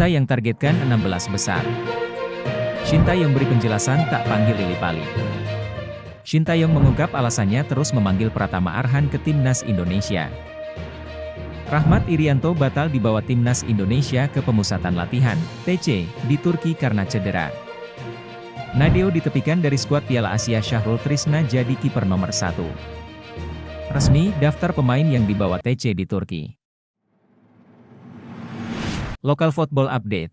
Sintayong targetkan 16 besar. Sintayong beri penjelasan tak panggil Lily Pali. Sintayong mengungkap alasannya terus memanggil Pratama Arhan ke Timnas Indonesia. Rahmat Irianto batal dibawa Timnas Indonesia ke pemusatan latihan, TC, di Turki karena cedera. Nadeo ditepikan dari skuad Piala Asia. Syahrul Trisna jadi kiper nomor 1. Resmi, daftar pemain yang dibawa TC di Turki. Local Football Update.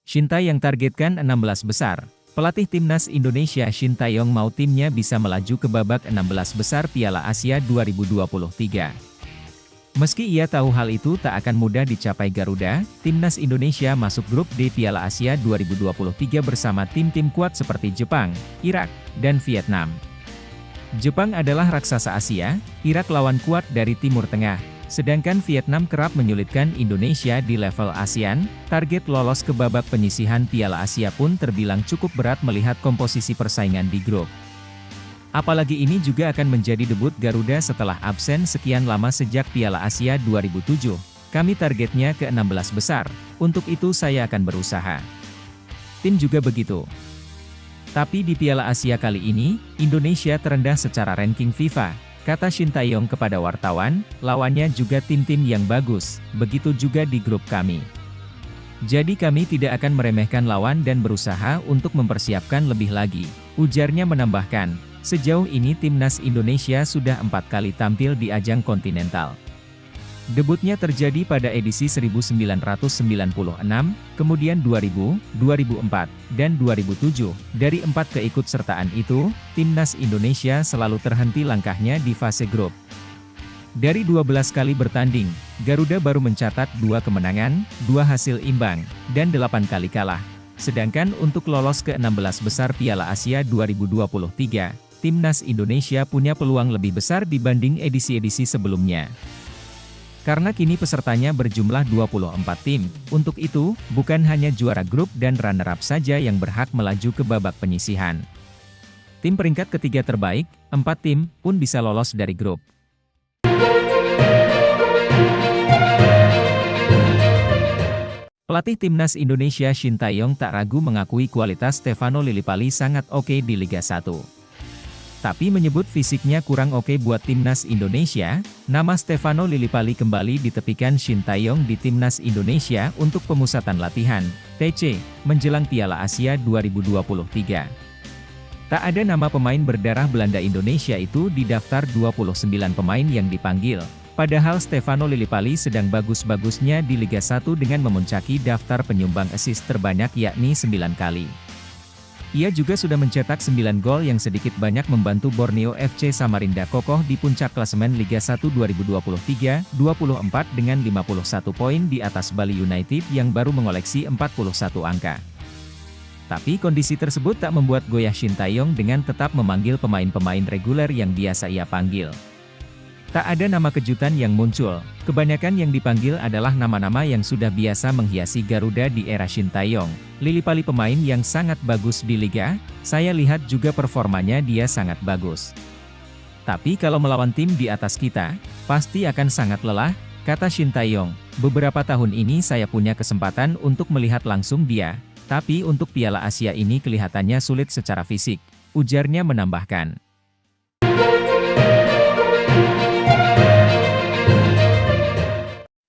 Sintayong targetkan 16 besar. Pelatih Timnas Indonesia Sintayong mau timnya bisa melaju ke babak 16 besar Piala Asia 2023. Meski ia tahu hal itu tak akan mudah dicapai Garuda, Timnas Indonesia masuk grup D Piala Asia 2023 bersama tim-tim kuat seperti Jepang, Irak, dan Vietnam. Jepang adalah raksasa Asia, Irak lawan kuat dari Timur Tengah, sedangkan Vietnam kerap menyulitkan Indonesia di level ASEAN. Target lolos ke babak penyisihan Piala Asia pun terbilang cukup berat melihat komposisi persaingan di grup. Apalagi ini juga akan menjadi debut Garuda setelah absen sekian lama sejak Piala Asia 2007. Kami targetnya ke 16 besar, untuk itu saya akan berusaha. Tim juga begitu. Tapi di Piala Asia kali ini, Indonesia terendah secara ranking FIFA, kata Sintayong kepada wartawan. Lawannya juga tim-tim yang bagus, begitu juga di grup kami. Jadi kami tidak akan meremehkan lawan dan berusaha untuk mempersiapkan lebih lagi, ujarnya menambahkan. Sejauh ini Timnas Indonesia sudah 4 kali tampil di ajang kontinental. Debutnya terjadi pada edisi 1996, kemudian 2000, 2004, dan 2007. Dari 4 keikutsertaan itu, Timnas Indonesia selalu terhenti langkahnya di fase grup. Dari 12 kali bertanding, Garuda baru mencatat 2 kemenangan, 2 hasil imbang, dan 8 kali kalah. Sedangkan untuk lolos ke 16 besar Piala Asia 2023, Timnas Indonesia punya peluang lebih besar dibanding edisi-edisi sebelumnya. Karena kini pesertanya berjumlah 24 tim, untuk itu, bukan hanya juara grup dan runner-up saja yang berhak melaju ke babak penyisihan. Tim peringkat ketiga terbaik, 4 tim, pun bisa lolos dari grup. Pelatih Timnas Indonesia Sintayong tak ragu mengakui kualitas Stefano Lillipali sangat oke di Liga 1. Tapi menyebut fisiknya kurang oke buat Timnas Indonesia. Nama Stefano Lillipali kembali ditepikan Sintayong di Timnas Indonesia untuk pemusatan latihan, TC, menjelang Piala Asia 2023. Tak ada nama pemain berdarah Belanda Indonesia itu di daftar 29 pemain yang dipanggil. Padahal Stefano Lillipali sedang bagus-bagusnya di Liga 1 dengan memuncaki daftar penyumbang assist terbanyak yakni 9 kali. Ia juga sudah mencetak 9 gol yang sedikit banyak membantu Borneo FC Samarinda kokoh di puncak klasemen Liga 1 2023-24 dengan 51 poin di atas Bali United yang baru mengoleksi 41 angka. Tapi kondisi tersebut tak membuat goyah Sintayong dengan tetap memanggil pemain-pemain reguler yang biasa ia panggil. Tak ada nama kejutan yang muncul, kebanyakan yang dipanggil adalah nama-nama yang sudah biasa menghiasi Garuda di era Sintayong. Lillipali pemain yang sangat bagus di Liga, saya lihat juga performanya dia sangat bagus. Tapi kalau melawan tim di atas kita, pasti akan sangat lelah, kata Sintayong. Beberapa tahun ini saya punya kesempatan untuk melihat langsung dia, tapi untuk Piala Asia ini kelihatannya sulit secara fisik, ujarnya menambahkan.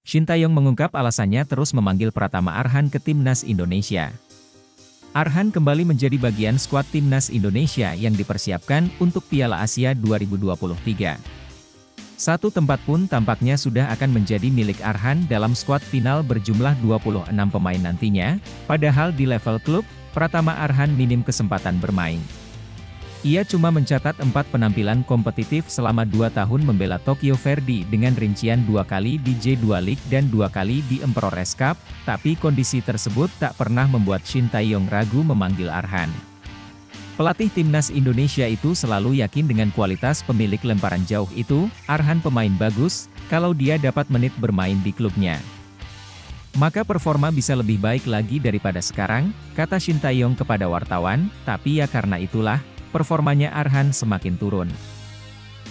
Sintayong mengungkap alasannya terus memanggil Pratama Arhan ke Timnas Indonesia. Arhan kembali menjadi bagian skuad Timnas Indonesia yang dipersiapkan untuk Piala Asia 2023. Satu tempat pun tampaknya sudah akan menjadi milik Arhan dalam skuad final berjumlah 26 pemain nantinya, padahal di level klub, Pratama Arhan minim kesempatan bermain. Ia cuma mencatat 4 penampilan kompetitif selama 2 tahun membela Tokyo Verdy dengan rincian 2 kali di J2 League dan 2 kali di Emperor's Cup, tapi kondisi tersebut tak pernah membuat Sintayong ragu memanggil Arhan. Pelatih Timnas Indonesia itu selalu yakin dengan kualitas pemilik lemparan jauh itu. Arhan pemain bagus, kalau dia dapat menit bermain di klubnya, maka performa bisa lebih baik lagi daripada sekarang, kata Sintayong kepada wartawan. Tapi ya karena itulah, performanya Arhan semakin turun.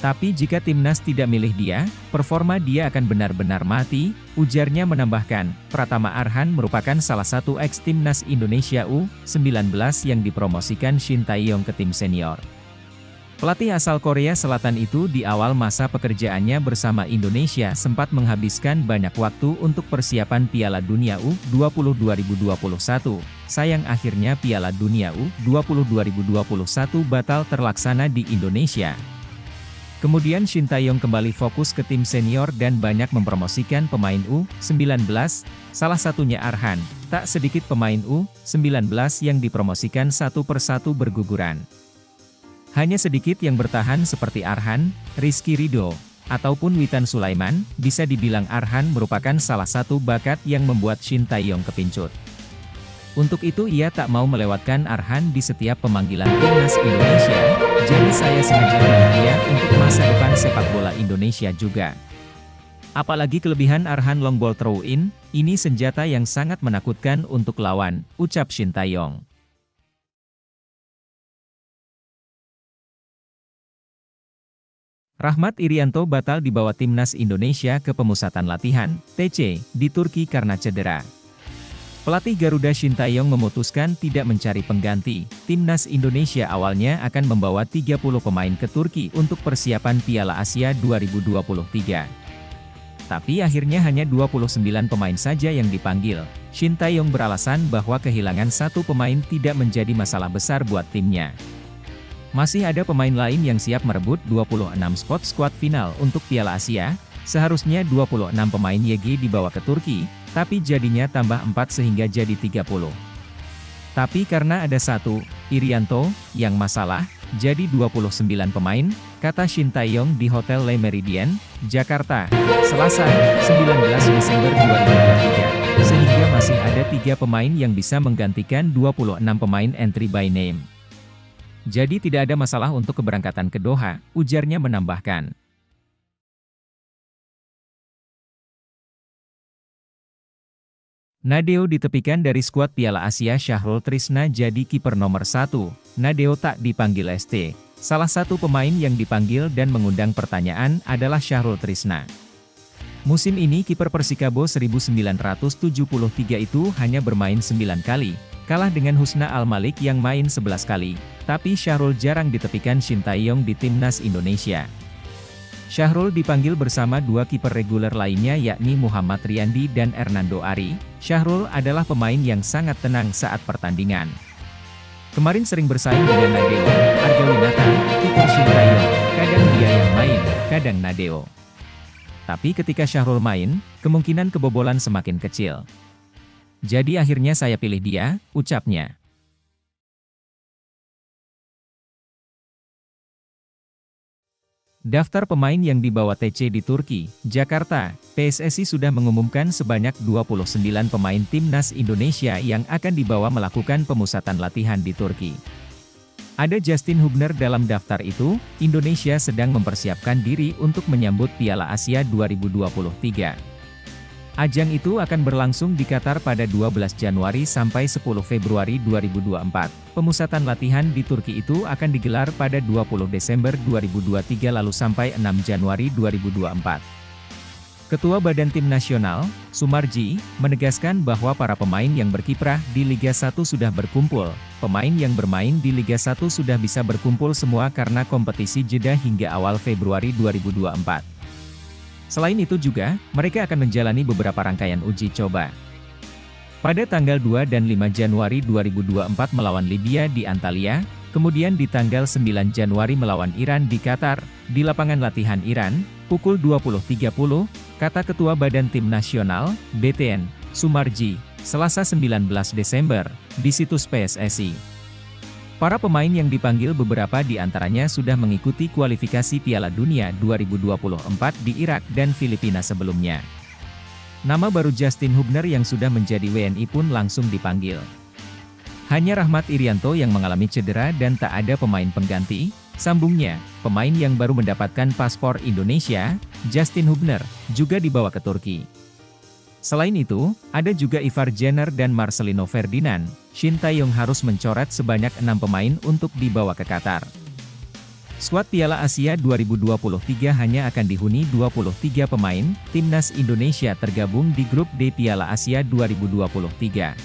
Tapi jika timnas tidak milih dia, performa dia akan benar-benar mati, ujarnya menambahkan, Pratama Arhan merupakan salah satu ex-timnas Indonesia U19 yang dipromosikan Shin Tae-yong ke tim senior. Pelatih asal Korea Selatan itu di awal masa pekerjaannya bersama Indonesia sempat menghabiskan banyak waktu untuk persiapan Piala Dunia U20 2021. Sayang akhirnya Piala Dunia U20 2021 batal terlaksana di Indonesia. Kemudian Shin Tae-yong kembali fokus ke tim senior dan banyak mempromosikan pemain U19, salah satunya Arhan. Tak sedikit pemain U19 yang dipromosikan satu persatu berguguran. Hanya sedikit yang bertahan seperti Arhan, Rizky Ridho, ataupun Witan Sulaiman. Bisa dibilang Arhan merupakan salah satu bakat yang membuat Shin Tae-yong kepincut. Untuk itu ia tak mau melewatkan Arhan di setiap pemanggilan timnas Indonesia, jadi saya sengaja pilih dia untuk masa depan sepak bola Indonesia juga. Apalagi kelebihan Arhan long ball throw-in, ini senjata yang sangat menakutkan untuk lawan, ucap Shin Tae-yong. Rahmat Irianto batal dibawa timnas Indonesia ke pemusatan latihan, TC, di Turki karena cedera. Pelatih Garuda Shin Tae-yong memutuskan tidak mencari pengganti. Timnas Indonesia awalnya akan membawa 30 pemain ke Turki untuk persiapan Piala Asia 2023. Tapi akhirnya hanya 29 pemain saja yang dipanggil. Shin Tae-yong beralasan bahwa kehilangan satu pemain tidak menjadi masalah besar buat timnya. Masih ada pemain lain yang siap merebut 26 spot skuad final untuk Piala Asia. Seharusnya 26 pemain YG dibawa ke Turki, tapi jadinya tambah 4 sehingga jadi 30. Tapi karena ada satu, Irianto, yang masalah, jadi 29 pemain, kata Shin Tae-yong di Hotel Le Méridien, Jakarta, Selasa, 19 Desember 2023. Sehingga masih ada 3 pemain yang bisa menggantikan 26 pemain entry by name. Jadi tidak ada masalah untuk keberangkatan ke Doha, ujarnya menambahkan. Nadeo ditepikan dari skuad Piala Asia. Syahrul Trisna jadi kiper nomor 1, Nadeo tak dipanggil ST. Salah satu pemain yang dipanggil dan mengundang pertanyaan adalah Syahrul Trisna. Musim ini kiper Persikabo 1973 itu hanya bermain 9 kali, kalah dengan Husna Al-Malik yang main 11 kali, tapi Syahrul jarang ditepikan Shin Tae-yong di timnas Indonesia. Syahrul dipanggil bersama 2 kiper reguler lainnya yakni Muhammad Riyandi dan Hernando Ari. Syahrul adalah pemain yang sangat tenang saat pertandingan. Kemarin sering bersaing dengan Nadeo, Argawinata, kiper Shin Tae-yong. Kadang dia yang main, kadang Nadeo. Tapi ketika Syahrul main, kemungkinan kebobolan semakin kecil. Jadi akhirnya saya pilih dia, ucapnya. Daftar pemain yang dibawa TC di Turki, Jakarta, PSSI sudah mengumumkan sebanyak 29 pemain timnas Indonesia yang akan dibawa melakukan pemusatan latihan di Turki. Ada Justin Hubner dalam daftar itu. Indonesia sedang mempersiapkan diri untuk menyambut Piala Asia 2023. Ajang itu akan berlangsung di Qatar pada 12 Januari sampai 10 Februari 2024. Pemusatan latihan di Turki itu akan digelar pada 20 Desember 2023 lalu sampai 6 Januari 2024. Ketua Badan Tim Nasional, Sumarji, menegaskan bahwa para pemain yang berkiprah di Liga 1 sudah berkumpul. Pemain yang bermain di Liga 1 sudah bisa berkumpul semua karena kompetisi jeda hingga awal Februari 2024. Selain itu juga, mereka akan menjalani beberapa rangkaian uji coba. Pada tanggal 2 dan 5 Januari 2024 melawan Libya di Antalya, kemudian di tanggal 9 Januari melawan Iran di Qatar, di lapangan latihan Iran, pukul 20.30, kata Ketua Badan Tim Nasional, BTN, Sumarji, Selasa 19 Desember, di situs PSSI. Para pemain yang dipanggil beberapa di antaranya sudah mengikuti kualifikasi Piala Dunia 2024 di Irak dan Filipina sebelumnya. Nama baru Justin Hubner yang sudah menjadi WNI pun langsung dipanggil. Hanya Rahmat Irianto yang mengalami cedera dan tak ada pemain pengganti, sambungnya. Pemain yang baru mendapatkan paspor Indonesia, Justin Hubner, juga dibawa ke Turki. Selain itu, ada juga Ivar Jenner dan Marcelino Ferdinand. Shin Tae-yong harus mencoret sebanyak 6 pemain untuk dibawa ke Qatar. Skuad Piala Asia 2023 hanya akan dihuni 23 pemain. Timnas Indonesia tergabung di grup D Piala Asia 2023.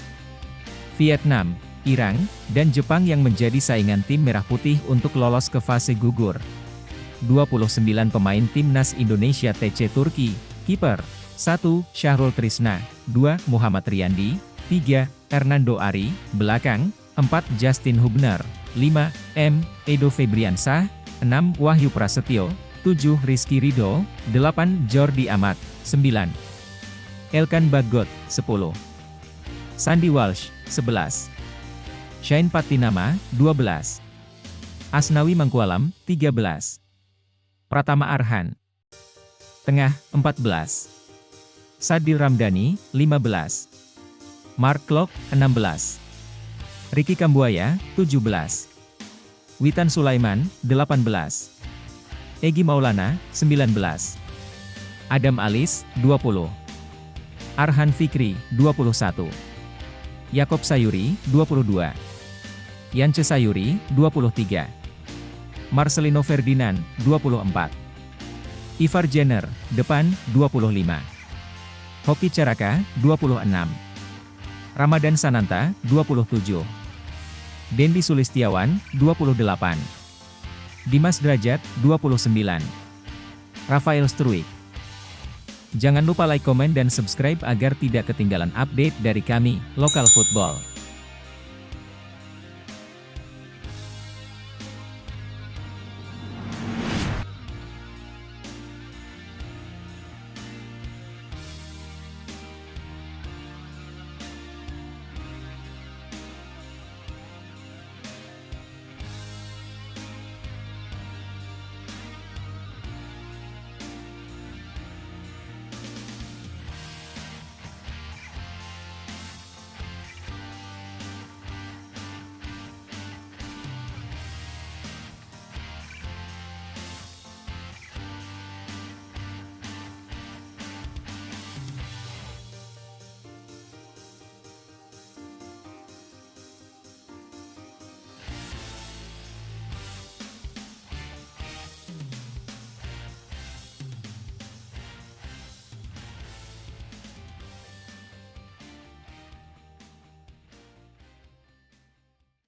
Vietnam, Iran, dan Jepang yang menjadi saingan tim Merah Putih untuk lolos ke fase gugur. 29 pemain Timnas Indonesia TC Turki. Kiper 1. Syahrul Trisna, 2. Muhammad Riyandi, 3. Hernando Ari, belakang 4. Justin Hubner, 5. Edo Febriansah, 6. Wahyu Prasetyo, 7. Rizky Ridho, 8. Jordi Amat, 9. Elkan Bagot, 10. Sandy Walsh, 11. Shane Patinama, 12. Asnawi Mangkualam, 13. Pratama Arhan. Tengah, 14. Sadil Ramdhani, 15. Mark Klok, 16. Ricky Kambuaya, 17. Witan Sulaiman, 18. Egy Maulana, 19. Adam Alis, 20. Arhan Fikri, 21. Yakob Sayuri, 22. Yance Sayuri, 23. Marcelino Ferdinand, 24. Ivar Jenner, depan, 25. Hoki Caraka, 26. Ramadan Sananta, 27. Dendi Sulistiawan, 28. Dimas Derajat, 29. Rafael Struik. Jangan lupa like, komen dan subscribe agar tidak ketinggalan update dari kami, Lokal Football.